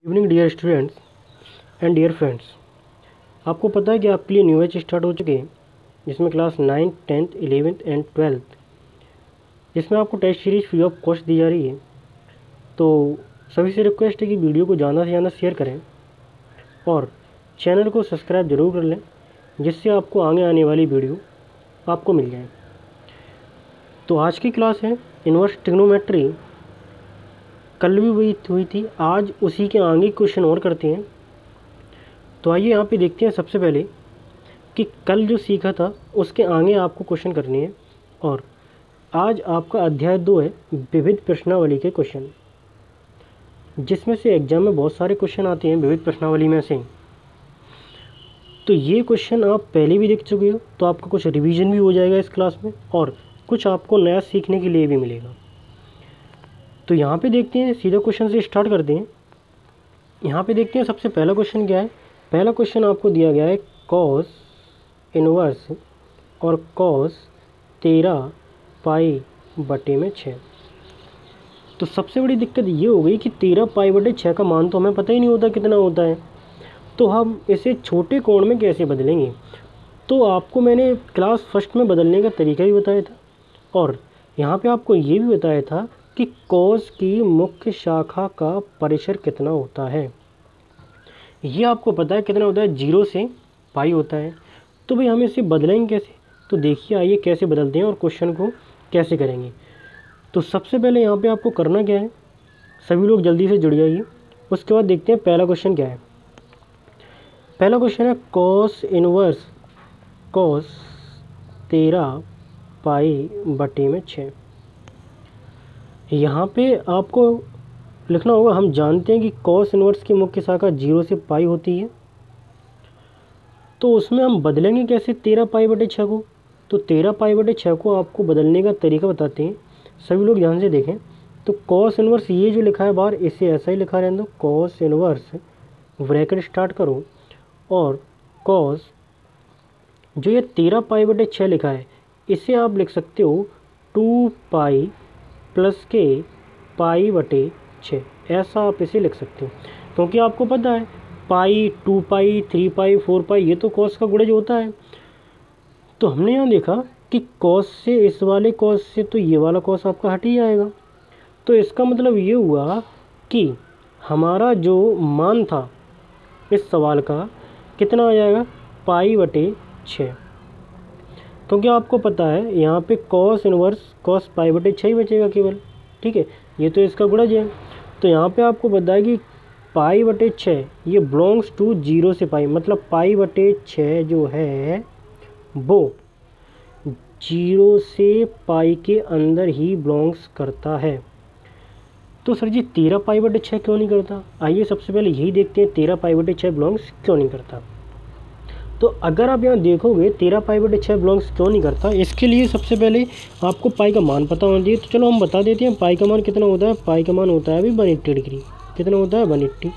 Evening dear students and dear friends. आपको पता है कि आपके लिए न्यू बैच स्टार्ट हो चुके हैं, जिसमें class 9th 10th 11th and 12th, जिसमें आपको test series free of cost दी जा रही है। तो सभी से रिक्वेस्ट है कि वीडियो को ज़्यादा से ज़्यादा शेयर करें और चैनल को सब्सक्राइब जरूर कर लें, जिससे आपको आगे आने वाली वीडियो आपको मिल जाए। तो आज की क्लास है इन्वर्स ट्रिग्नोमेट्री। कल भी वही हुई थी, आज उसी के आगे क्वेश्चन और करते हैं। तो आइए यहाँ पे देखते हैं सबसे पहले कि कल जो सीखा था उसके आगे आपको क्वेश्चन करने हैं। और आज आपका अध्याय 2 है विविध प्रश्नावली के क्वेश्चन, जिसमें से एग्जाम में बहुत सारे क्वेश्चन आते हैं विविध प्रश्नावली में से। तो ये क्वेश्चन आप पहले भी देख चुके हो, तो आपका कुछ रिवीजन भी हो जाएगा इस क्लास में और कुछ आपको नया सीखने के लिए भी मिलेगा। तो यहाँ पे देखते हैं, सीधा क्वेश्चन से स्टार्ट करते हैं। यहाँ पे देखते हैं सबसे पहला क्वेश्चन क्या है। पहला क्वेश्चन आपको दिया गया है कॉस इनवर्स और कॉस 13 पाई बटे में 6। तो सबसे बड़ी दिक्कत ये हो गई कि 13 पाई बटे 6 का मान तो हमें पता ही नहीं होता कितना होता है, तो हम इसे छोटे कोण में कैसे बदलेंगे। तो आपको मैंने क्लास फर्स्ट में बदलने का तरीका भी बताया था और यहाँ पे आपको ये भी बताया था कि कॉस की मुख्य शाखा का परिसर कितना होता है। ये आपको पता है कितना होता है, 0 से पाई होता है। तो भाई हम इसे बदलेंगे कैसे, तो देखिए आइए कैसे बदलते हैं और क्वेश्चन को कैसे करेंगे। तो सबसे पहले यहाँ पे आपको करना क्या है, सभी लोग जल्दी से जुड़ जाइए। उसके बाद देखते हैं पहला क्वेश्चन क्या है। पहला क्वेश्चन है कॉस इनवर्स कॉस 13 पाई बटे में 6। यहाँ पे आपको लिखना होगा, हम जानते हैं कि कॉस इनवर्स की मुख्य शाखा 0 से पाई होती है, तो उसमें हम बदलेंगे कैसे 13 पाई बटे 6 को। तो 13 पाई बटे 6 को आपको बदलने का तरीका बताते हैं, सभी लोग ध्यान से देखें। तो कॉस इनवर्स ये जो लिखा है बाहर, इसे ऐसा ही लिखा रहने दो, कॉस इनवर्स ब्रैकेट स्टार्ट करो और कॉस जो ये 13 पाई बटे 6 लिखा है, इसे आप लिख सकते हो 2 पाई प्लस के पाई बटे 6, ऐसा आप इसे लिख सकते हो। क्योंकि आपको पता है पाई 2 पाई 3 पाई 4 पाई ये तो कॉस का गुणज होता है। तो हमने यहाँ देखा कि कॉस से इस वाले कॉस से तो ये वाला कॉस आपका हट ही जाएगा। तो इसका मतलब ये हुआ कि हमारा जो मान था इस सवाल का कितना आ जाएगा, पाई बटे 6। क्योंकि आपको पता है यहाँ पे कॉस इनवर्स कॉस पाई बटे 6 ही बचेगा केवल, ठीक है, ये तो इसका गुणज है। तो यहाँ पे आपको पता है कि पाई बटे 6 ये बिलोंग्स टू 0 से पाई, मतलब पाई बटे 6 जो है वो 0 से पाई के अंदर ही बिलोंग्स करता है। तो सर जी 13 पाई बटे 6 क्यों नहीं करता, आइए सबसे पहले यही देखते हैं 13 पाई बटे 6 बिलोंग्स क्यों नहीं करता। तो अगर आप यहाँ देखोगे 13 पाई बटे 6 बिलोंग्स क्यों नहीं करता, इसके लिए सबसे पहले आपको पाई का मान पता होना चाहिए। तो चलो हम बता देते हैं पाई का मान कितना होता है। पाई का मान होता है अभी 180 डिग्री। कितना होता है 180।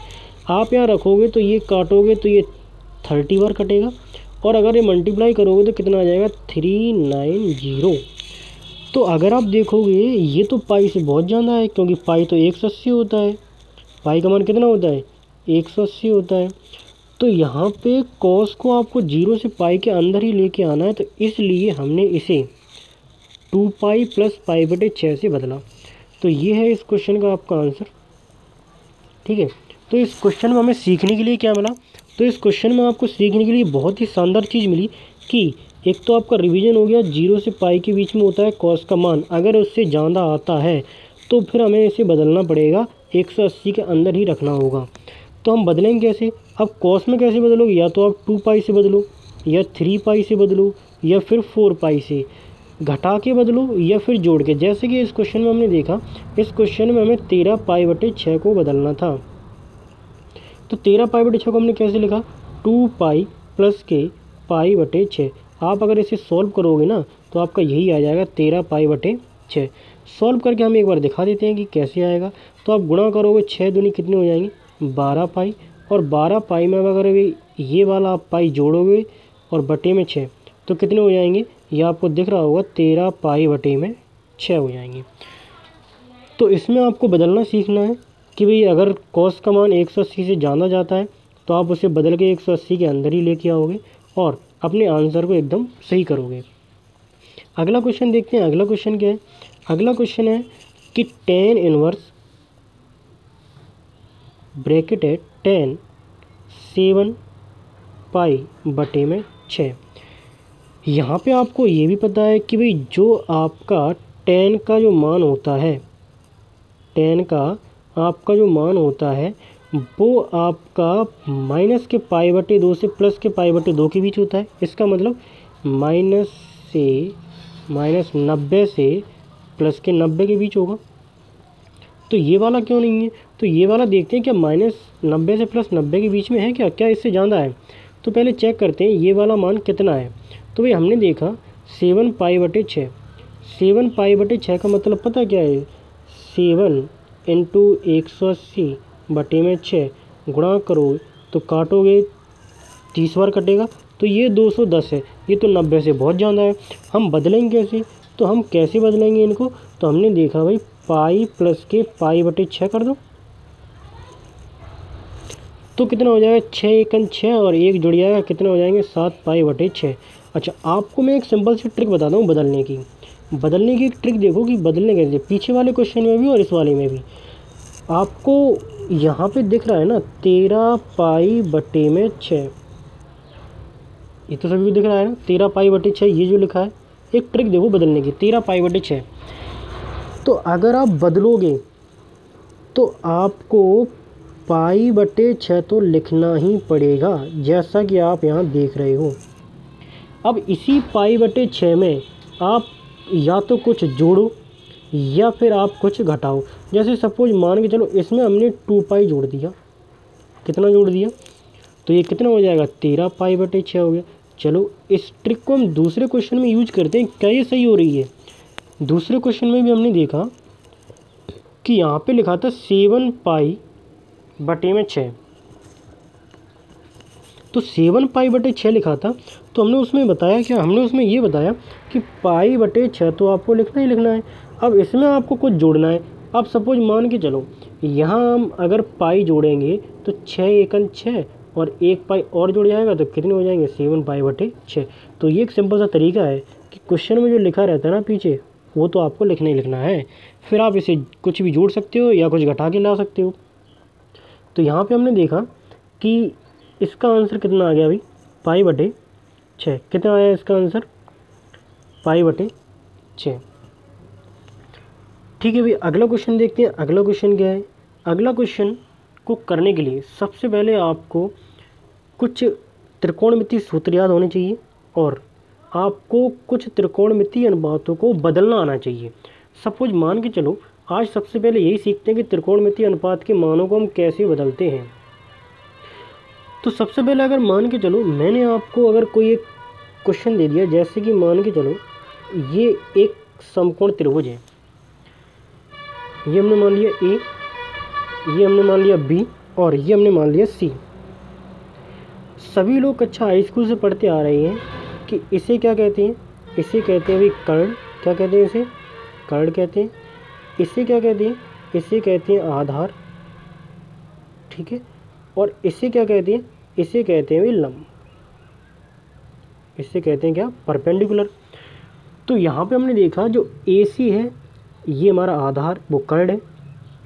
आप यहाँ रखोगे तो ये काटोगे तो ये 30 बार कटेगा और अगर ये मल्टीप्लाई करोगे तो कितना आ जाएगा 390। तो अगर आप देखोगे ये तो पाई से बहुत ज़्यादा है, क्योंकि पाई तो 180 होता है। पाई का मान कितना होता है 180 होता है। तो यहाँ पे कॉस को आपको 0 से पाई के अंदर ही लेके आना है, तो इसलिए हमने इसे 2 पाई प्लस पाई बटे 6 से बदला। तो ये है इस क्वेश्चन का आपका आंसर, ठीक है। तो इस क्वेश्चन में हमें सीखने के लिए क्या मिला, तो इस क्वेश्चन में आपको सीखने के लिए बहुत ही शानदार चीज़ मिली कि एक तो आपका रिवीजन हो गया, 0 से पाई के बीच में होता है कॉस का मान, अगर उससे ज़्यादा आता है तो फिर हमें इसे बदलना पड़ेगा, 180 के अंदर ही रखना होगा। तो हम बदलेंगे कैसे, अब कॉस में कैसे बदलोगे, या तो आप 2 पाई से बदलो या 3 पाई से बदलो या फिर 4 पाई से घटा के बदलो या फिर जोड़ के। जैसे कि इस क्वेश्चन में हमने देखा, इस क्वेश्चन में हमें 13 पाई बटे 6 को बदलना था। तो 13 पाई बटे 6 को हमने कैसे लिखा, 2 पाई प्लस के पाई बटे 6। आप अगर इसे सॉल्व करोगे ना तो आपका यही आ जाएगा 13 पाई बटे 6। सॉल्व करके हम एक बार दिखा देते हैं कि कैसे आएगा। तो आप गुणा करोगे, 6 दूनी कितने हो जाएंगे 12 पाई, और 12 पाई में अगर ये वाला आप पाई जोड़ोगे और बटे में 6 तो कितने हो जाएंगे, ये आपको दिख रहा होगा 13 पाई बटे में 6 हो जाएंगे। तो इसमें आपको बदलना सीखना है कि भाई अगर कॉस का मान 180 से ज़्यादा जाता है तो आप उसे बदल के 180 के अंदर ही लेके आओगे और अपने आंसर को एकदम सही करोगे। अगला क्वेश्चन देखते हैं। अगला क्वेश्चन क्या है? अगला क्वेश्चन है कि tan इनवर्स ब्रैकेट है 10 7 पाई बटे में 6। यहाँ पे आपको ये भी पता है कि भाई जो आपका tan का जो मान होता है, tan का आपका जो मान होता है वो आपका माइनस के पाई बटे 2 से प्लस के पाई बटे 2 के बीच होता है। इसका मतलब माइनस 90 से प्लस के 90 के बीच होगा। तो ये वाला क्यों नहीं है? तो ये वाला देखते हैं क्या माइनस 90 से प्लस 90 के बीच में है क्या इससे ज़्यादा है? तो पहले चेक करते हैं ये वाला मान कितना है। तो भाई हमने देखा 7 पाई बटे 6। 7 पाई बटे 6 का मतलब पता क्या है? 7 इंटू 180 बटे में 6 गुणा करो तो काटोगे 30 बार कटेगा तो ये 210 है। ये तो 90 से बहुत ज़्यादा है। हम बदलेंगे कैसे? तो हम कैसे बदलेंगे इनको? तो हमने देखा भाई पाई प्लस के पाई बटे 6 कर दो तो कितना हो जाएगा? 6 एकन 6 और 1 जुड़ जाएगा, कितना हो जाएंगे? 7 पाई बटे 6। अच्छा, आपको मैं एक सिंपल सी ट्रिक बताता हूँ बदलने की एक ट्रिक देखो कि बदलने कैसे, पीछे वाले क्वेश्चन में भी और इस वाले में भी। आपको यहाँ पे दिख रहा है ना 13 पाई बटे में 6, ये तो सभी को दिख रहा है ना 13 पाई बटे 6 ये जो लिखा है। एक ट्रिक देखो बदलने की, 13 पाई बटे 6। तो अगर आप बदलोगे तो आपको पाई बटे 6 तो लिखना ही पड़ेगा, जैसा कि आप यहाँ देख रहे हो। अब इसी पाई बटे 6 में आप या तो कुछ जोड़ो या फिर आप कुछ घटाओ। जैसे सपोज मान के चलो इसमें हमने 2 पाई जोड़ दिया, कितना जोड़ दिया? तो ये कितना हो जाएगा? 13 पाई बटे 6 हो गया। चलो इस ट्रिक को हम दूसरे क्वेश्चन में यूज करते हैं, क्या ये सही हो रही है? दूसरे क्वेश्चन में भी हमने देखा कि यहाँ पे लिखा था 7 पाई बटे में 6, तो 7 पाई बटे 6 लिखा था। तो हमने उसमें बताया क्या? हमने उसमें ये बताया कि पाई बटे 6 तो आपको लिखना ही लिखना है। अब इसमें आपको कुछ जोड़ना है। अब सपोज मान के चलो यहाँ हम अगर पाई जोड़ेंगे तो 6 एकन 6 और 1 पाई और जुड़ जाएगा तो कितने हो जाएंगे? 7 पाई बटे 6। तो ये एक सिंपल सा तरीका है कि क्वेश्चन में जो लिखा रहता है ना पीछे, वो तो आपको लिखना ही लिखना है। फिर आप इसे कुछ भी जोड़ सकते हो या कुछ घटा के ला सकते हो। तो यहाँ पे हमने देखा कि इसका आंसर कितना आ गया भाई? पाई बटे 6। कितना आया इसका आंसर? पाई बटे 6। ठीक है भाई, अगला क्वेश्चन देखते हैं। अगला क्वेश्चन क्या है? अगला क्वेश्चन को करने के लिए सबसे पहले आपको कुछ त्रिकोणमितीय सूत्र याद होने चाहिए और आपको कुछ त्रिकोणमितीय अनुपातों को बदलना आना चाहिए। सपोज मान के चलो आज सबसे पहले यही सीखते हैं कि त्रिकोणमितीय अनुपात के मानों को हम कैसे बदलते हैं। तो सबसे पहले अगर मान के चलो मैंने आपको अगर कोई एक क्वेश्चन दे दिया, जैसे कि मान के चलो ये एक समकोण त्रिभुज है, ये हमने मान लिया ए, ये हमने मान लिया बी और ये हमने मान लिया सी। सभी लोग कक्षा हाई स्कूल से पढ़ते आ रहे हैं कि इसे क्या कहते हैं? इसे कहते हैं भाई कर्ण। क्या कहते हैं इसे? कर्ण कहते हैं। इसे क्या कहते हैं? इसे कहते हैं आधार। ठीक है, और इसे क्या कहते हैं? इसे कहते हैं भाई लंब। इसे कहते हैं क्या? परपेंडिकुलर। तो यहाँ पे हमने देखा जो AC है ये हमारा आधार, वो कर्ण है।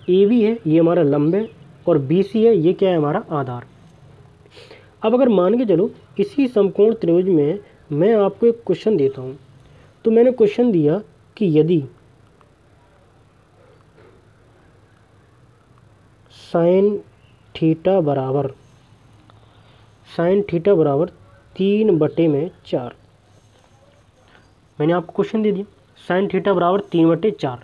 AB है ये हमारा लंब है और BC है ये क्या है? हमारा आधार। अब अगर मान के चलो इसी समकोण त्रिभुज में मैं आपको एक क्वेश्चन देता हूँ, तो मैंने क्वेश्चन दिया कि यदि साइन थीटा बराबर 3/4, मैंने आपको क्वेश्चन दे दिया साइन थीटा बराबर 3/4।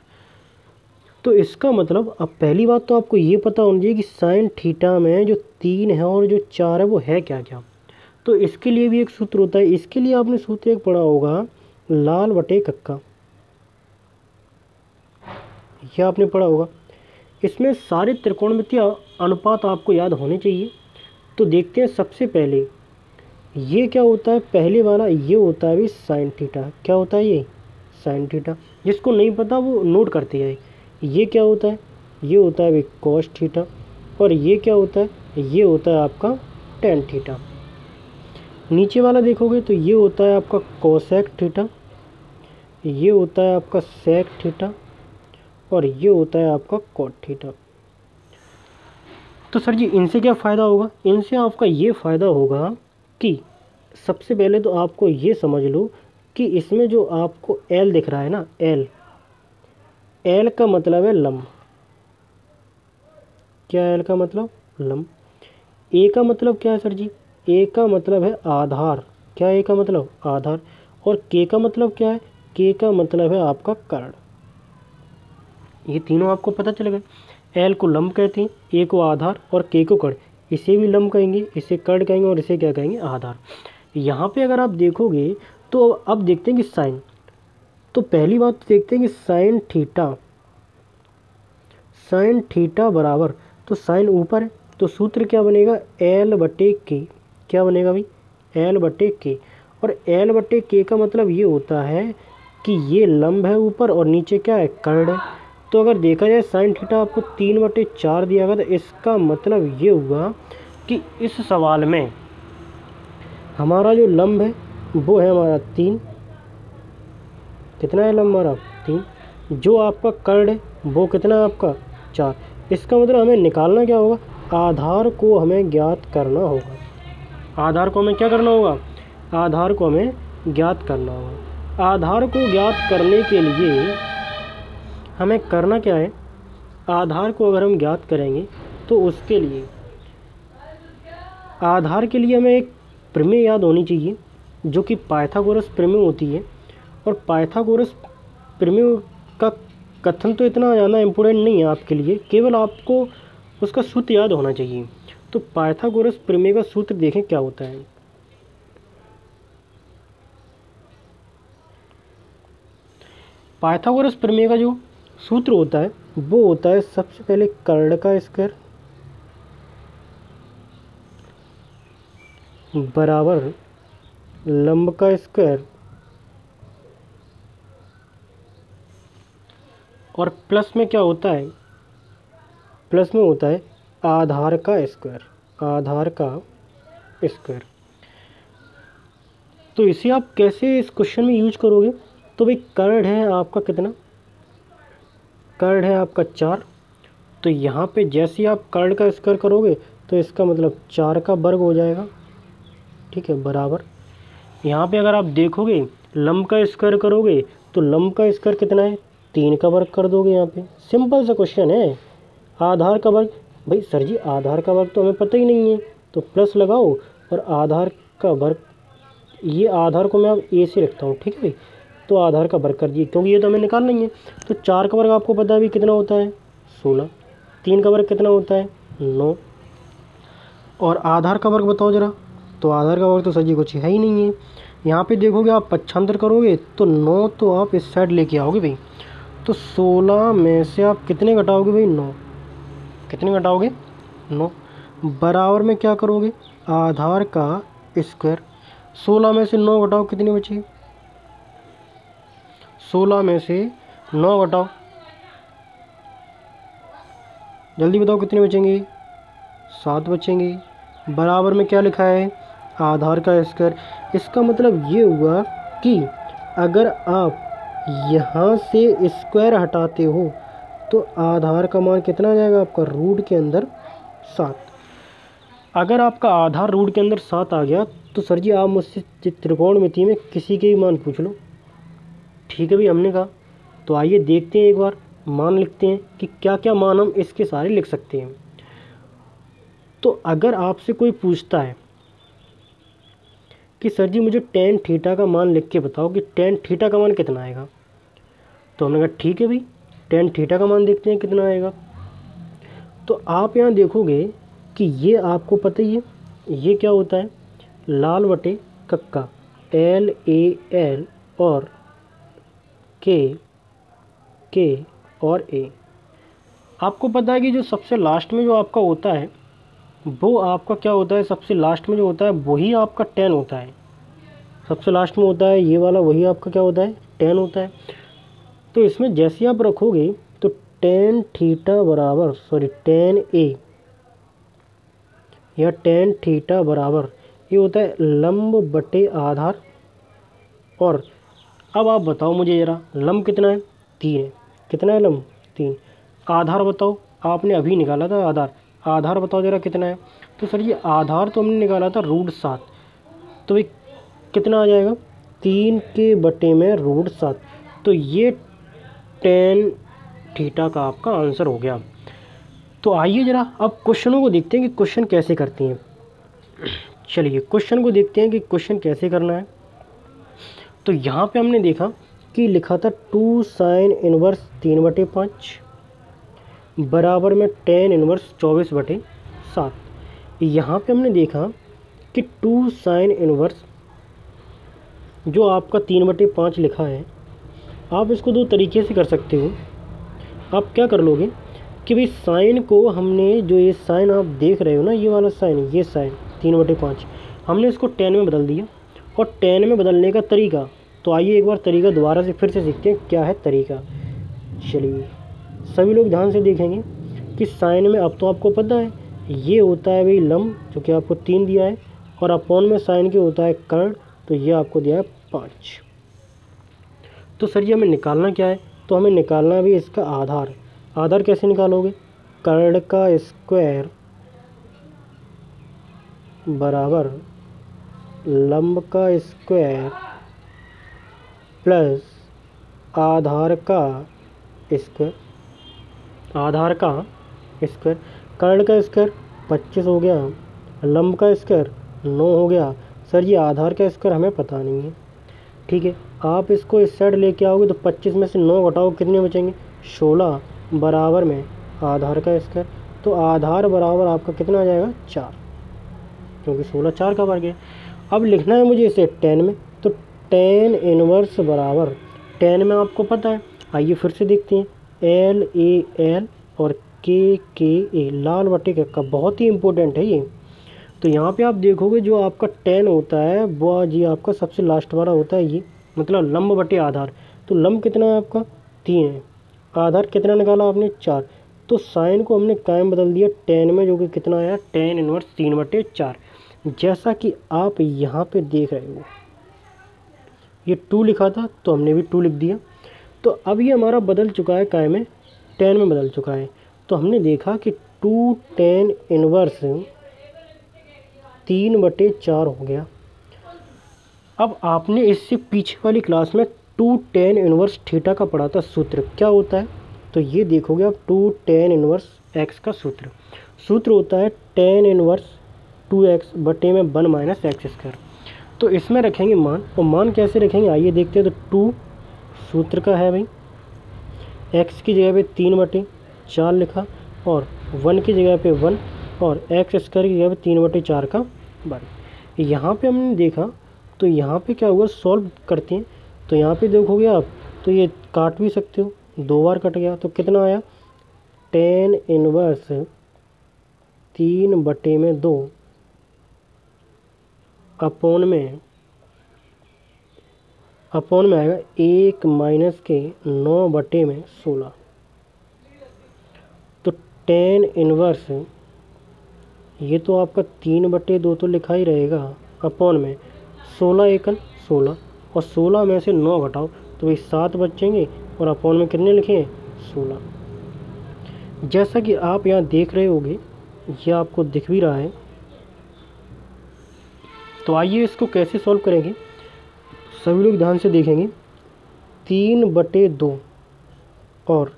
तो इसका मतलब अब पहली बात तो आपको ये पता होना चाहिए कि साइन थीटा में जो 3 है और जो 4 है वो है क्या क्या। तो इसके लिए भी एक सूत्र होता है। इसके लिए आपने सूत्र एक पढ़ा होगा लाल बटे कक्का, यह आपने पढ़ा होगा। इसमें सारे त्रिकोणमितीय अनुपात आपको याद होने चाहिए। तो देखते हैं सबसे पहले ये क्या होता है? पहले वाला ये होता है भी साइन थीटा। क्या होता है? ये साइन थीटा। जिसको नहीं पता वो नोट करते हैं। ये क्या होता है? ये होता है भाई कॉस थीटा, और ये क्या होता है, ये होता है आपका टेन थीटा। नीचे वाला देखोगे तो ये होता है आपका कोसेक थीटा, ये होता है आपका सेक थीटा, और ये होता है आपका कॉट थीटा। तो सर जी इनसे क्या फ़ायदा होगा, इनसे आपका ये फ़ायदा होगा कि सबसे पहले तो आपको ये समझ लो कि इसमें जो आपको एल दिख रहा है ना, एल, एल का मतलब है लंब। क्या एल का मतलब, लंब। ए का मतलब क्या है सर जी, ए का मतलब है आधार। क्या ए का मतलब, आधार। और के का मतलब क्या है, के का मतलब है आपका कर्ण। ये तीनों आपको पता चल गए। एल को लंब कहते हैं, ए को आधार और के को कर्ण। इसे भी लंब कहेंगे, इसे कर्ण कहेंगे, और इसे क्या कहेंगे, आधार। यहाँ पे अगर आप देखोगे तो अब देखते हैं कि साइन, तो पहली बात तो देखते हैं कि साइन थीटा, साइन थीटा बराबर, तो साइन ऊपर है तो सूत्र क्या बनेगा, एल बटे के। क्या बनेगा भाई, एल बटे के। और एल बटे के का मतलब ये होता है कि ये लंब है ऊपर और नीचे क्या है, कर्ण है। तो अगर देखा जाए साइन थीटा आपको 3/4 दिया गया, तो इसका मतलब ये हुआ कि इस सवाल में हमारा जो लंब है वो है हमारा 3। कितना है लंब हमारा, 3। जो आपका कर्ण है वो कितना है आपका, 4। इसका मतलब हमें निकालना क्या होगा, आधार को हमें ज्ञात करना होगा। आधार को हमें क्या करना होगा, आधार को हमें ज्ञात करना होगा। आधार को ज्ञात करने के लिए हमें करना क्या है, आधार को अगर हम ज्ञात करेंगे तो उसके लिए आधार के लिए हमें एक प्रमेय याद होनी चाहिए जो कि पाइथागोरस प्रमेय होती है। और पाइथागोरस प्रमेय का कथन तो इतना ज़्यादा इम्पोर्टेंट नहीं है आपके लिए, केवल आपको उसका सूत्र याद होना चाहिए। तो पाइथागोरस प्रमेय का सूत्र देखें क्या होता है। पाइथागोरस प्रमेय का जो सूत्र होता है वो होता है सबसे पहले कर्ण का स्क्वायर बराबर लंब का स्क्वायर और प्लस में क्या होता है, प्लस में होता है आधार का स्क्वायर, आधार का स्क्वायर। तो इसे आप कैसे इस क्वेश्चन में यूज करोगे, तो भाई कर्ण है आपका कितना, कर्ण है आपका 4। तो यहाँ पे जैसे ही आप कर्ण का स्क्वायर करोगे तो इसका मतलब 4 का वर्ग हो जाएगा, ठीक है, बराबर। यहाँ पे अगर आप देखोगे लंब का स्क्वायर करोगे तो लंब का स्क्वायर कितना है, 3 का वर्ग कर दोगे। यहाँ पे सिंपल सा क्वेश्चन है। आधार का वर्ग, भाई सर जी आधार का वर्ग तो हमें पता ही नहीं है, तो प्लस लगाओ और आधार का वर्ग, ये आधार को मैं अब ए से रखता हूँ, ठीक है भाई। तो आधार का वर्ग कर दिए क्योंकि ये तो हमें निकालना ही है। तो 4 का वर्ग आपको पता है भी कितना होता है, 16। 3 का वर्ग कितना होता है, 9। और आधार का वर्ग बताओ ज़रा, तो आधार का वर्ग तो सर जी कुछ है ही नहीं है। यहाँ पे देखोगे आप पक्षांतर करोगे तो 9 तो आप इस साइड लेके आओगे भाई, तो 16 में से आप कितने घटाओगे भाई, 9। कितने घटाओगे, 9। बराबर में क्या करोगे, आधार का स्क्वायर। 16 में से 9 घटाओ कितनी बची, 16 में से 9 घटाओ, जल्दी बताओ कितने बचेंगे, 7 बचेंगे। बराबर में क्या लिखा है, आधार का स्क्वायर। इसका मतलब ये हुआ कि अगर आप यहाँ से स्क्वायर हटाते हो तो आधार का मान कितना आ जाएगा आपका, रूट के अंदर 7। अगर आपका आधार रूट के अंदर 7 आ गया तो सर जी आप मुझसे त्रिकोणमिति में किसी के भी मान पूछ लो, ठीक है भाई, हमने कहा। तो आइए देखते हैं, एक बार मान लिखते हैं कि क्या क्या मान हम इसके सारे लिख सकते हैं। तो अगर आपसे कोई पूछता है कि सर जी मुझे टेन थीटा का मान लिख के बताओ कि टेन थीटा का मान कितना आएगा, तो हमने कहा ठीक है भाई टेन थीटा का मान देखते हैं कितना आएगा। तो आप यहाँ देखोगे कि ये आपको पता ही है, ये क्या होता है, लाल बटे कक्का, LAL और के और ए। आपको पता है कि जो सबसे लास्ट में जो आपका होता है वो आपका क्या होता है, सबसे लास्ट में जो होता है वही आपका 10 होता है। सबसे लास्ट में होता है ये वाला, वही आपका क्या होता है, 10 होता है। तो इसमें जैसे आप रखोगे तो टेन थीटा बराबर टेन ए या टेन थीटा बराबर ये होता है लंब बटे आधार। और अब आप बताओ मुझे ज़रा, लंब कितना है? 3 है। कितना है लंब? 3। आधार बताओ, आपने अभी निकाला था आधार। आधार बताओ ज़रा कितना है? तो सर ये आधार तो हमने निकाला था √7, तो ये कितना आ जाएगा? 3 के बटे में √7। तो ये टेन थीटा का आपका आंसर हो गया। तो आइए ज़रा अब क्वेश्चनों को देखते हैं कि क्वेश्चन कैसे करती हैं। चलिए क्वेश्चन को देखते हैं कि क्वेश्चन कैसे करना है। तो यहाँ पे हमने देखा कि लिखा था 2 sin इनवर्स 3/5 बराबर में tan इनवर्स 24/7। यहाँ पे हमने देखा कि 2 sin इनवर्स जो आपका 3/5 लिखा है, आप इसको दो तरीके से कर सकते हो। आप क्या कर लोगे कि भाई साइन को हमने, जो ये साइन आप देख रहे हो ना, ये वाला साइन, ये साइन 3/5 हमने इसको tan में बदल दिया। और tan में बदलने का तरीका, तो आइए एक बार तरीका दोबारा से फिर से सीखते हैं क्या है तरीका। चलिए सभी लोग ध्यान से देखेंगे कि साइन में अब तो आपको पता है ये होता है भाई लंब, जो कि आपको 3 दिया है, और अपॉन में साइन के होता है कर्ण, तो ये आपको दिया है 5। तो सर ये हमें निकालना क्या है? तो हमें निकालना भी इसका आधार। आधार कैसे निकालोगे? कर्ण का स्क्वायर बराबर लंब का स्क्वायर प्लस आधार का स्क्वायर। आधार का स्क्वायर, कर्ण का स्क्वायर 25 हो गया, लंब का स्क्वायर 9 हो गया। सर ये आधार का स्क्वायर हमें पता नहीं है, ठीक है। आप इसको इस साइड लेके आओगे तो 25 में से 9 घटाओ, कितने बचेंगे? 16 बराबर में आधार का स्क्वायर। तो आधार बराबर आपका कितना आ जाएगा? 4, क्योंकि 16 4 का वर्ग है। अब लिखना है मुझे इसे tan में, तो tan इनवर्स बराबर, tan में आपको पता है, आइए फिर से देखते हैं, LAL और KKA, लाल बटे का बहुत ही इम्पोर्टेंट है ये। तो यहाँ पे आप देखोगे जो आपका tan होता है वो जी आपका सबसे लास्ट वाला होता है, ये मतलब लंब बटे आधार। तो लंब कितना है आपका? 3 है। आधार कितना निकाला आपने? 4। तो साइन को हमने कायम बदल दिया tan में, जो कि कितना आया? tan inverse 3/4। जैसा कि आप यहाँ पे देख रहे हो, ये 2 लिखा था तो हमने भी 2 लिख दिया। तो अब ये हमारा बदल चुका है काय में? tan में बदल चुका है। तो हमने देखा कि 2 tan इनवर्स 3/4 हो गया। अब आपने इससे पीछे वाली क्लास में 2 tan इनवर्स थीटा का पढ़ा था सूत्र, क्या होता है? तो ये देखोगे आप 2 tan इनवर्स x का सूत्र होता है tan इनवर्स 2x बटे में 1 - x²। तो इसमें रखेंगे मान, और मान कैसे रखेंगे आइए देखते हैं। तो 2 सूत्र का है भाई, x की जगह पे 3/4 लिखा, और 1 की जगह पे 1, और x² की जगह पे 3/4 का वर्ग। यहाँ पे हमने देखा, तो यहाँ पे क्या हुआ, सॉल्व करते हैं। तो यहाँ पे देखोगे आप, तो ये काट भी सकते हो, 2 बार कट गया, तो कितना आया? tan इनवर्स 3/2 अपॉन में आएगा 1 माइनस के 9/16। तो tan इनवर्स, ये तो आपका 3/2 तो लिखा ही रहेगा, अपॉन में 16 एकन 16, और 16 में से 9 घटाओ तो भाई 7 बचेंगे, और अपॉन में कितने लिखे हैं? 16। जैसा कि आप यहाँ देख रहे होगे, ये आपको दिख भी रहा है। तो आइए इसको कैसे सॉल्व करेंगे, सभी लोग ध्यान से देखेंगे। 3/2 और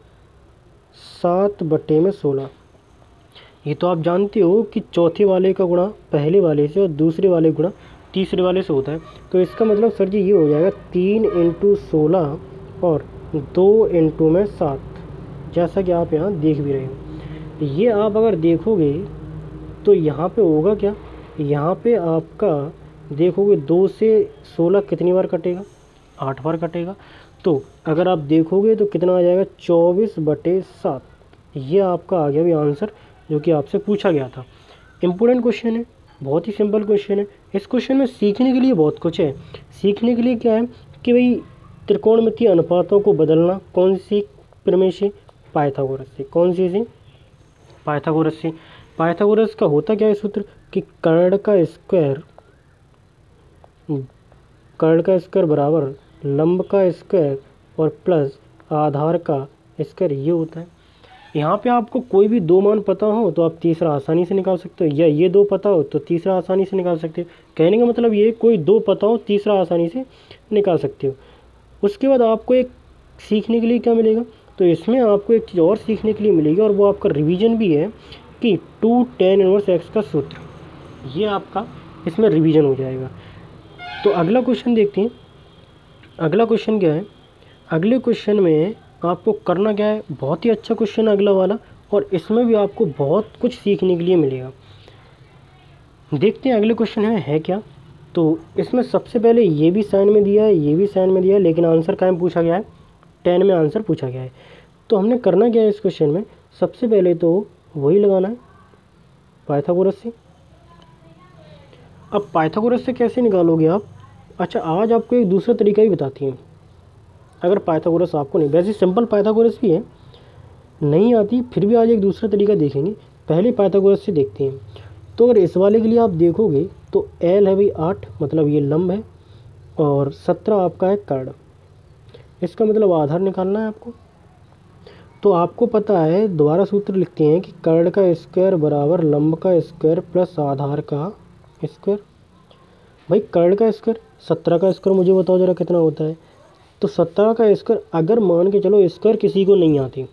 7/16, ये तो आप जानते हो कि चौथे वाले का गुणा पहले वाले से और दूसरे वाले गुणा तीसरे वाले से होता है। तो इसका मतलब सर जी ये हो जाएगा 3 × 16 और 2 × 7, जैसा कि आप यहाँ देख भी रहे हो। ये आप अगर देखोगे तो यहाँ पे होगा क्या, यहाँ पे आपका देखोगे 2 से 16 कितनी बार कटेगा? 8 बार कटेगा। तो अगर आप देखोगे तो कितना आ जाएगा? 24/7। ये आपका आ गया भी आंसर, जो कि आपसे पूछा गया था। इम्पोर्टेंट क्वेश्चन है, बहुत ही सिंपल क्वेश्चन है। इस क्वेश्चन में सीखने के लिए बहुत कुछ है। सीखने के लिए क्या है कि भाई त्रिकोणमितीय अनुपातों को बदलना, कौन सी प्रमेय से? पाइथागोरस से। कौन सी से? पाइथागोरस से। पाइथागोरस का होता क्या है सूत्र कि कर्ण का स्क्वायर बराबर लंब का स्क्वायर और प्लस आधार का स्क्वायर, ये होता है। यहाँ पे आपको कोई भी दो मान पता हो तो आप तीसरा आसानी से निकाल सकते हो, या ये दो पता हो तो तीसरा आसानी से निकाल सकते हो। कहने का मतलब ये, कोई दो पता हो तीसरा आसानी से निकाल सकते हो। उसके बाद आपको एक सीखने के लिए क्या मिलेगा, तो इसमें आपको एक चीज़ और सीखने के लिए मिलेगी, और वो आपका रिवीजन भी है कि 2 tan इनवर्स x का सूत्र, ये आपका इसमें रिवीजन हो जाएगा। तो अगला क्वेश्चन देखते हैं। अगला क्वेश्चन क्या है? अगले क्वेश्चन में आपको करना क्या है, बहुत ही अच्छा क्वेश्चन है अगला वाला, और इसमें भी आपको बहुत कुछ सीखने के लिए मिलेगा। देखते हैं अगले क्वेश्चन में है क्या। तो इसमें सबसे पहले ये भी साइन में दिया है, ये भी साइन में दिया है, लेकिन आंसर क्या में पूछा गया है? 10 में आंसर पूछा गया है। तो हमने करना क्या है इस क्वेश्चन में, सबसे पहले तो वही लगाना है पाइथागोरस से। अब पाइथागोरस से कैसे निकालोगे आप? अच्छा, आज आपको एक दूसरा तरीका भी बताती हैं। अगर पाइथागोरस आपको नहीं, वैसे सिंपल पाइथागोरस भी है, नहीं आती फिर भी आज एक दूसरा तरीका देखेंगे। पहले पाइथागोरस से देखते हैं। तो अगर इस वाले के लिए आप देखोगे तो एल है भाई 8, मतलब ये लंब है, और 17 आपका है कर्ण। इसका मतलब आधार निकालना है आपको। तो आपको पता है, दोबारा सूत्र लिखते हैं कि कर्ण का स्क्वायर बराबर लंब का स्क्वायर प्लस आधार का स्क्वायर। भाई कर्ण का स्क्वायर, 17 का स्क्वायर मुझे बताओ ज़रा कितना होता है। तो 17 का स्क्वायर, अगर मान के चलो स्क्वायर किसी को नहीं आते,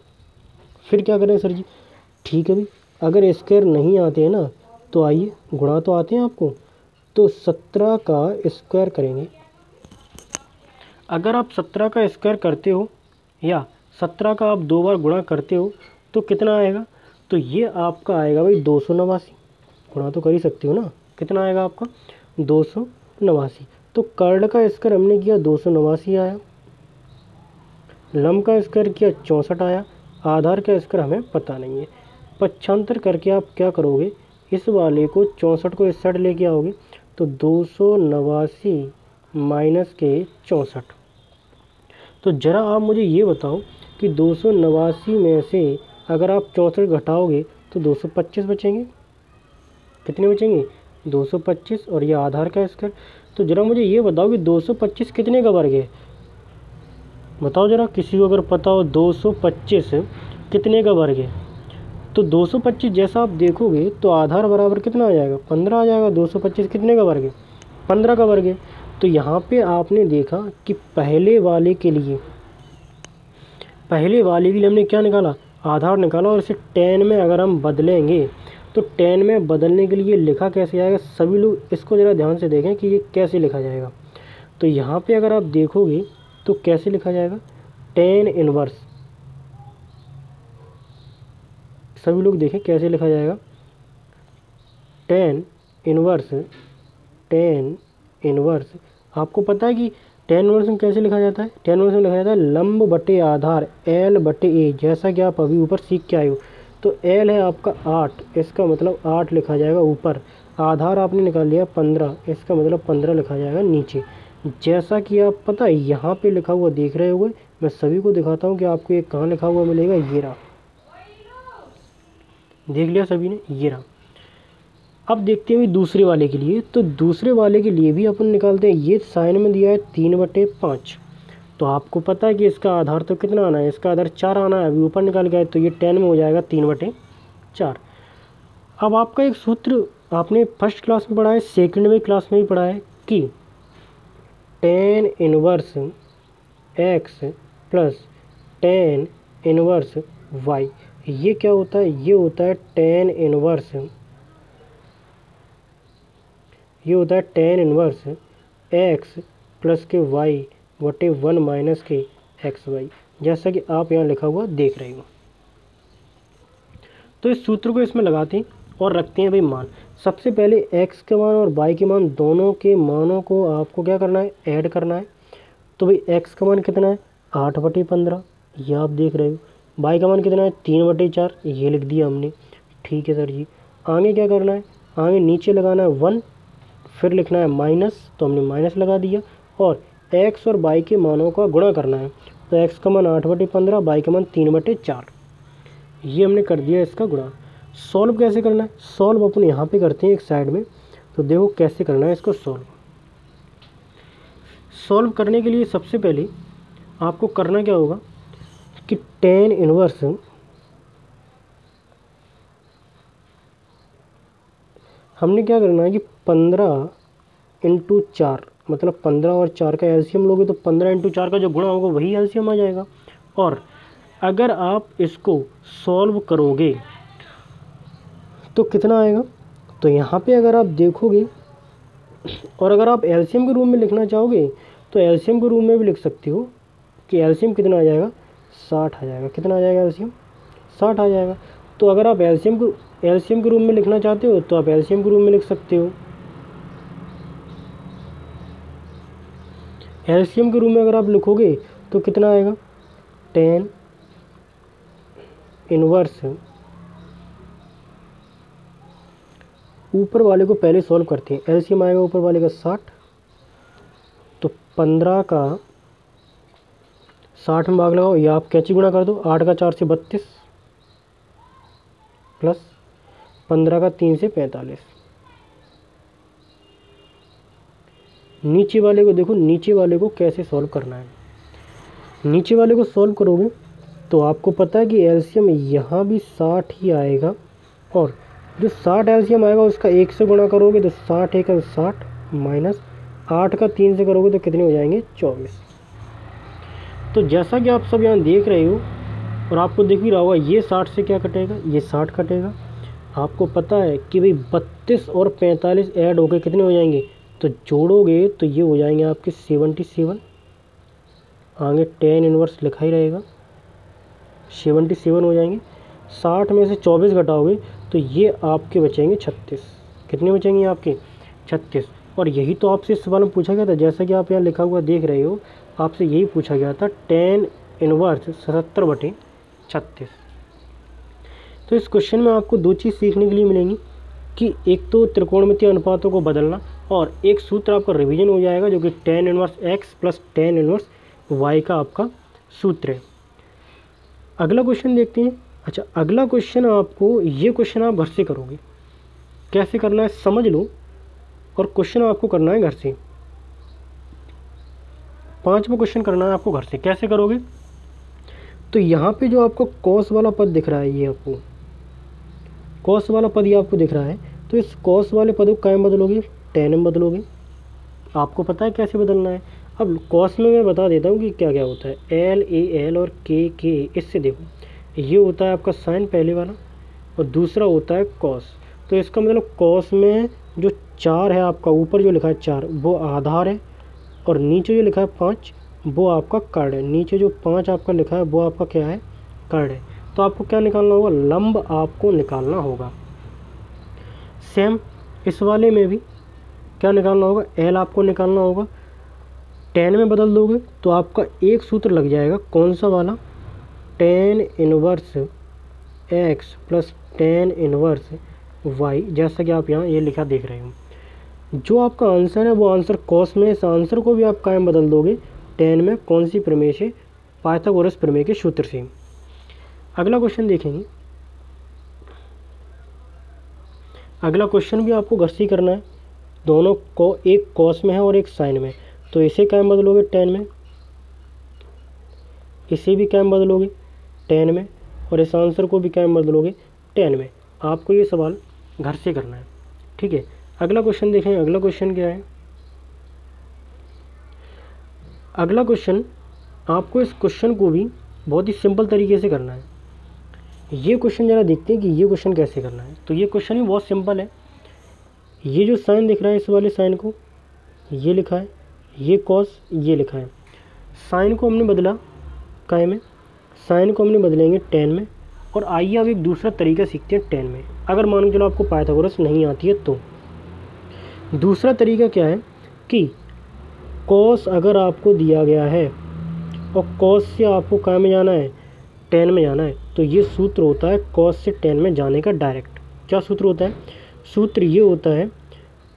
फिर क्या करें सर जी? ठीक है भाई, अगर स्क्वायर नहीं आते हैं ना, तो आइए गुणा तो आते हैं आपको, तो 17 का स्क्वायर करेंगे। अगर आप 17 का स्क्वायर करते हो या 17 का आप 2 बार गुणा करते हो तो कितना आएगा? तो ये आपका आएगा भाई 289। गुणा तो कर ही सकते हो ना, कितना आएगा आपका? 289। तो कर्ण का स्क्वायर हमने किया 289 आया, लंब का स्क्वायर किया 64 आया, आधार का स्क्वायर हमें पता नहीं है। पक्षांतर करके आप क्या करोगे, इस वाले को 64 को इस साइड लेके आओगे, तो 289 माइनस के 64। तो ज़रा आप मुझे ये बताओ कि 289 में से अगर आप 64 घटाओगे तो 225 बचेंगे। कितने बचेंगे? 225, और ये आधार का स्क्वायर। तो ज़रा मुझे ये बताओ कि 225 कितने का वर्ग है? बताओ ज़रा, किसी को अगर पता हो 225 कितने का वर्ग है। तो 225 जैसा आप देखोगे तो आधार बराबर कितना आ जाएगा? 15 आ जाएगा। 225 कितने का वर्ग है? 15 का वर्ग है। तो यहाँ पे आपने देखा कि पहले वाले के लिए हमने क्या निकाला? आधार निकाला, और इसे 10 में अगर हम बदलेंगे तो 10 में बदलने के लिए लिखा कैसे आएगा? सभी लोग इसको ज़रा ध्यान से देखें कि ये कैसे लिखा जाएगा। तो यहाँ पे अगर आप देखोगे तो कैसे लिखा जाएगा? 10 इनवर्स, सभी लोग देखें कैसे लिखा जाएगा? 10 इनवर्स। आपको पता है कि 10 इनवर्स में कैसे लिखा जाता है? 10 इनवर्स में लिखा जाता है लंब बटे आधार L बटे A, जैसा कि आप अभी ऊपर सीख के आए हो। तो L है आपका 8, इसका मतलब 8 लिखा जाएगा ऊपर। आधार आपने निकाल लिया 15, इसका मतलब 15 लिखा जाएगा नीचे। जैसा कि आप पता है यहाँ पे लिखा हुआ देख रहे होंगे, मैं सभी को दिखाता हूँ कि आपको ये कहाँ लिखा हुआ मिलेगा। ये रहा, देख लिया सभी ने? ये रहा। अब देखते हैं दूसरे वाले के लिए। तो दूसरे वाले के लिए भी अपन निकालते हैं। ये साइन में दिया है 3/5, तो आपको पता है कि इसका आधार तो कितना आना है? इसका आधार 4 आना है, अभी ऊपर निकाल के आए, तो ये 10 में हो जाएगा 3/4। अब आपका एक सूत्र आपने फर्स्ट क्लास में पढ़ा है, सेकंड में क्लास में भी पढ़ा है कि tan inverse x plus tan inverse y, ये क्या होता है? ये होता है tan इनवर्स x प्लस के y बटे 1 माइनस के xy, जैसा कि आप यहाँ लिखा हुआ देख रहे हो। तो इस सूत्र को इसमें लगाते हैं और रखते हैं भाई मान। सबसे पहले x के मान और y के मान, दोनों के मानों को आपको क्या करना है? ऐड करना है। तो भाई x का मान कितना है? 8/15, ये आप देख रहे हो। y का मान कितना है? 3/4, ये लिख दिया हमने। ठीक है सर जी। आगे क्या करना है? आगे नीचे लगाना है 1, फिर लिखना है माइनस, तो हमने माइनस लगा दिया, और x और y के मानों का गुणा करना है। तो x का मान 8/15, y का मान 3/4। ये हमने कर दिया इसका गुणा। सॉल्व कैसे करना है? सॉल्व अपन यहाँ पे करते हैं एक साइड में। तो देखो कैसे करना है इसको सॉल्व। सॉल्व करने के लिए सबसे पहले आपको करना क्या होगा कि tan इनवर्स हमने क्या करना है कि 15 इंटू 4, मतलब 15 और 4 का एलसीएम लोगे तो 15 इंटू 4 का जो गुणा होगा वही एलसीएम आ जाएगा। और अगर आप इसको सॉल्व करोगे तो कितना आएगा? तो यहाँ पे अगर आप देखोगे और अगर आप एलसीएम के रूप में लिखना चाहोगे तो एलसीएम के रूप में भी लिख सकते हो कि एलसीएम कितना आ जाएगा? 60 आ जाएगा। कितना आ जाएगा एलसीएम? 60 आ जाएगा। तो अगर आप एलसीएम के रूप में लिखना चाहते हो तो आप एलसीएम के रूप में लिख सकते हो। एलसीएम के रूप में अगर आप लिखोगे तो कितना आएगा? tan इनवर्स, ऊपर वाले को पहले सॉल्व करते हैं। एलसीएम आएगा ऊपर वाले का 60, तो 15 का 60 में भाग लगाओ या आप कैची गुणा कर दो। 8 का 4 से 32 प्लस 15 का 3 से 45। नीचे वाले को देखो, नीचे वाले को कैसे सॉल्व करना है। नीचे वाले को सॉल्व करोगे तो आपको पता है कि एलसीएम यहाँ भी 60 ही आएगा, और जो 60 एलसीएम आएगा उसका 1 से गुणा करोगे तो 60 एक 60 माइनस 8 का 3 से करोगे तो कितने हो जाएंगे? 24। तो जैसा कि आप सब यहाँ देख रहे हो और आपको दिख भी रहा होगा, ये 60 से क्या कटेगा? ये 60 कटेगा। आपको पता है कि भाई 32 और 45 ऐड होकर कितने हो जाएंगे? तो जोड़ोगे तो ये हो जाएंगे आपके 77। आगे tan इनवर्स लिखा ही रहेगा, 77 हो जाएंगे। 60 में से 24 घटाओगे तो ये आपके बचेंगे 36। कितने बचेंगे आपके? 36। और यही तो आपसे इस सवाल में पूछा गया था, जैसा कि आप यहाँ लिखा हुआ देख रहे हो, आपसे यही पूछा गया था tan इनवर्स 77/36। तो इस क्वेश्चन में आपको दो चीज़ सीखने के लिए मिलेंगी कि एक तो त्रिकोणमितीय अनुपातों को बदलना, और एक सूत्र आपका रिवीजन हो जाएगा जो कि tan inverse x plus tan inverse y का आपका सूत्र है। अगला क्वेश्चन देखते हैं। अच्छा, अगला क्वेश्चन आपको, ये क्वेश्चन आप घर से करोगे। कैसे करना है समझ लो, और क्वेश्चन आपको करना है घर से। 5वां क्वेश्चन करना है आपको घर से। कैसे करोगे? तो यहाँ पे जो आपको कॉस वाला पद दिख रहा है, ये आपको कॉस वाला पद ये आपको दिख रहा है, तो इस कॉस वाले पद को क्या में बदलोगे? tan में बदलोगे। आपको पता है कैसे बदलना है। अब कॉस में मैं बता देता हूँ कि क्या क्या होता है। L और K इससे देखो, ये होता है आपका साइन पहले वाला, और दूसरा होता है कॉस। तो इसका मतलब कॉस में जो 4 है आपका, ऊपर जो लिखा है 4 वो आधार है, और नीचे जो लिखा है 5 वो आपका कर्ण है। नीचे जो 5 आपका लिखा है वो आपका क्या है? कर्ण है। तो आपको क्या निकालना होगा? लंब आपको निकालना होगा। सेम इस वाले में भी क्या निकालना होगा? L आपको निकालना होगा। tan में बदल दोगे तो आपका एक सूत्र लग जाएगा। कौन सा वाला? tan inverse x plus tan inverse y, जैसा कि आप यहाँ ये लिखा देख रहे हो। जो आपका आंसर है वो आंसर कॉस में, इस आंसर को भी आप कायम बदल दोगे tan में। कौन सी प्रमेय से? पाइथागोरस प्रमेय के सूत्र से। अगला क्वेश्चन देखेंगे। अगला क्वेश्चन भी आपको घर से करना है। दोनों को, एक कॉस में है और एक साइन में, तो इसे कायम बदलोगे tan में, इसे भी कायम बदलोगे tan में, और इस आंसर को भी कायम बदलोगे tan में। आपको ये सवाल घर से करना है, ठीक है। अगला क्वेश्चन देखें। अगला क्वेश्चन क्या है? अगला क्वेश्चन आपको, इस क्वेश्चन को भी बहुत ही सिंपल तरीके से करना है। ये क्वेश्चन ज़रा देखते हैं कि ये क्वेश्चन कैसे करना है। तो ये क्वेश्चन भी बहुत सिंपल है। ये जो साइन दिख रहा है, इस वाले साइन को ये लिखा है, ये कॉस ये लिखा है। साइन को हमने बदला काय में, साइन को हमने बदलेंगे tan में। और आइए अब एक दूसरा तरीका सीखते हैं tan में। अगर मान के चलो आपको पाइथागोरस नहीं आती है तो दूसरा तरीका क्या है कि कॉस अगर आपको दिया गया है और कॉस से आपको काय में जाना है? tan में जाना है, तो ये सूत्र होता है कॉस से tan में जाने का डायरेक्ट। क्या सूत्र होता है? सूत्र ये होता है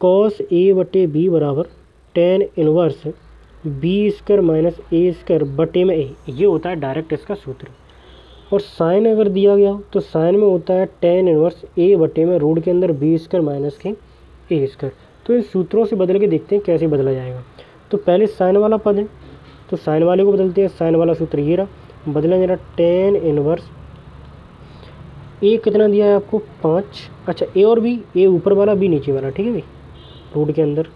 cos a/b बराबर tan inverse b² minus a² बटे में a। ये होता है डायरेक्ट इसका सूत्र। और साइन अगर दिया गया हो तो साइन में होता है tan इनवर्स a बटे में रूट के अंदर b स्क्वायर माइनस के a स्क्वायर। तो इन सूत्रों से बदल के देखते हैं कैसे बदला जाएगा। तो पहले साइन वाला पद है तो साइन वाले को बदलते हैं। साइन वाला सूत्र ये रहा, बदलें जरा tan इनवर्स a कितना दिया है आपको 5, अच्छा a और b, a ऊपर वाला b नीचे वाला, ठीक है भाई, रूट के अंदर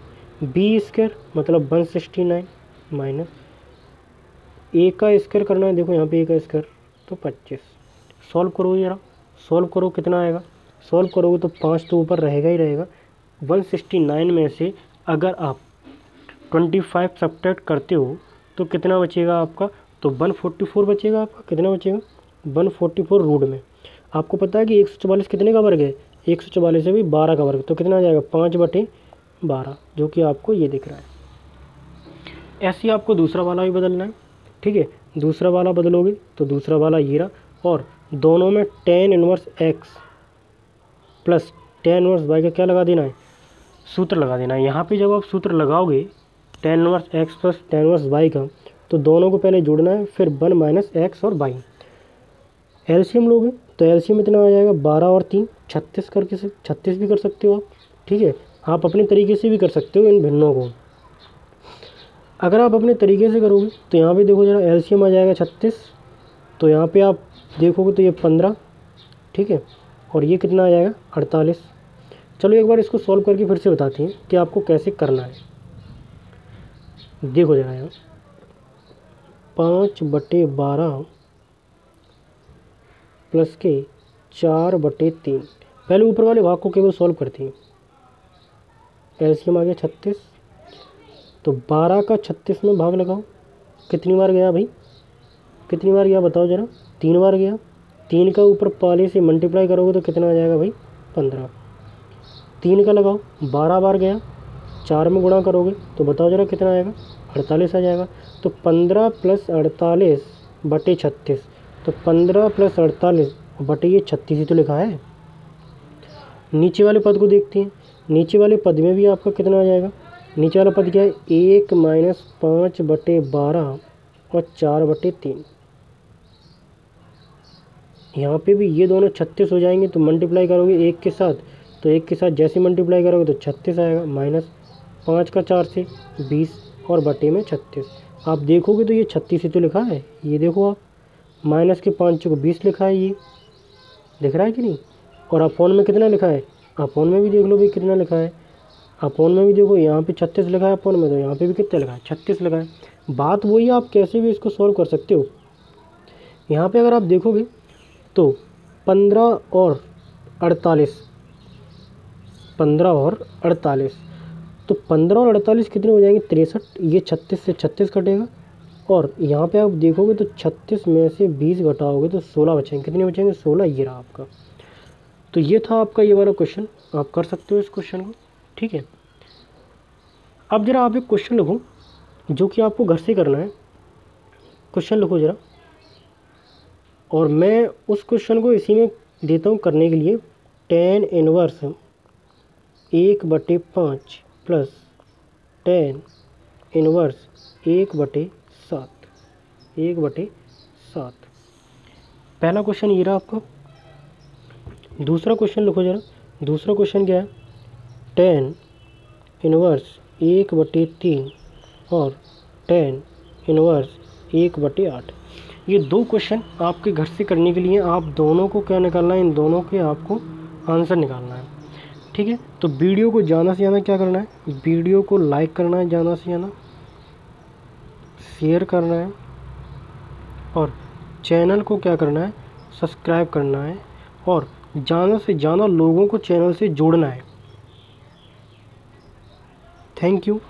b स्क्वायर मतलब 169 माइनस a का स्क्वायर करना है, देखो यहाँ पे a का स्क्वायर तो 25। सॉल्व करो जरा, सॉल्व करो कितना आएगा, सॉल्व करोगे तो 5 तो ऊपर रहेगा ही रहेगा। 169 में से अगर आप 25 सब्ट्रैक्ट करते हो तो कितना बचेगा आपका, तो 144 बचेगा आपका। कितना बचेगा 144 रूट में। आपको पता है कि 144 कितने का वर्ग है, 144 से भी 12 का वर्ग, तो कितना आ जाएगा 5/12, जो कि आपको ये दिख रहा है। ऐसे ही आपको दूसरा वाला भी बदलना है, ठीक है। दूसरा वाला बदलोगे तो दूसरा वाला ये रहा, और दोनों में tan inverse x plus tan inverse y का क्या लगा देना है, सूत्र लगा देना है। यहाँ पे जब आप सूत्र लगाओगे tan inverse x plus tan inverse y का, तो दोनों को पहले जोड़ना है, फिर 1 माइनस x और y। एलसीएम लोगे तो एलसीएम इतना आ जाएगा 12 और 3 36 करके 36 भी कर सकते हो आप, ठीक है। आप अपने तरीके से भी कर सकते हो इन भिन्नों को। अगर आप अपने तरीके से करोगे तो यहाँ पे देखो जरा, एलसीएम आ जाएगा 36, तो यहाँ पे आप देखोगे तो ये 15, ठीक है, और ये कितना आ जाएगा 48। चलो एक बार इसको सॉल्व करके फिर से बताते हैं कि आपको कैसे करना है। देखो जरा यहाँ 5/12 प्लस के 4/3, पहले ऊपर वाले भाग को केवल सॉल्व करते हैं। एलसीएम आ गया 36, तो 12 का 36 में भाग लगाओ, कितनी बार गया भाई, कितनी बार गया बताओ जरा, 3 बार गया। 3 का ऊपर पाले से मल्टीप्लाई करोगे तो कितना आ जाएगा भाई 15। 3 का लगाओ, 12 बार गया, 4 में गुणा करोगे तो बताओ जरा कितना आएगा 48 आ जाएगा। तो 15 प्लस 48/36, तो 15 प्लस 48 बटे ये 36 ही तो लिखा है। नीचे वाले पद को देखते हैं, नीचे वाले पद में भी आपका कितना आ जाएगा, नीचे वाला पद क्या है 1 माइनस 5/12 और 4/3। यहाँ पे भी ये दोनों 36 हो जाएंगे, तो मल्टीप्लाई करोगे 1 के साथ, तो 1 के साथ जैसे मल्टीप्लाई करोगे तो 36 आएगा, माइनस 5 का 4 से 20 और बटे में 36। आप देखोगे तो ये 36 ही तो लिखा है, ये देखो आप, माइनस के 5 को 20 लिखा है, ये दिख रहा है कि नहीं। और अपॉन में कितना लिखा है, अपॉन में भी देख लो भाई कितना लिखा है, अपॉन में भी देखो यहाँ पे 36 लिखा है अपॉन में, तो यहाँ पे भी कितना लिखा है 36 लिखा है। बात वही, आप कैसे भी इसको सॉल्व कर सकते हो। यहाँ पे अगर आप देखोगे तो 15 और 48, 15 और 48, तो 15 और 48 कितने हो जाएंगे 63, ये 36 से 36 कटेगा, और यहाँ पे आप देखोगे तो 36 में से 20 घटाओगे तो 16 बचेंगे, कितने बचेंगे 16, ये रहा आपका। तो ये था आपका ये वाला क्वेश्चन, आप कर सकते हो इस क्वेश्चन को, ठीक है। अब जरा आप एक क्वेश्चन लिखो जो कि आपको घर से करना है, क्वेश्चन लिखो जरा, और मैं उस क्वेश्चन को इसी में देता हूँ करने के लिए। tan inverse 1/5 plus tan inverse 1/7, 1/7। पहला क्वेश्चन ये रहा आपका। दूसरा क्वेश्चन लिखो जरा, दूसरा क्वेश्चन क्या है, tan इनवर्स 1/3 और tan इनवर्स 1/8। ये दो क्वेश्चन आपके घर से करने के लिए आप दोनों को क्या निकालना है, इन दोनों के आपको आंसर निकालना है, ठीक है। तो वीडियो को ज़्यादा से ज़्यादा क्या करना है, वीडियो को लाइक करना है, ज़्यादा से ज़्यादा शेयर करना है, और चैनल को क्या करना है सब्सक्राइब करना है, और ज़्यादा से ज़्यादा लोगों को चैनल से जोड़ना है। Thank you.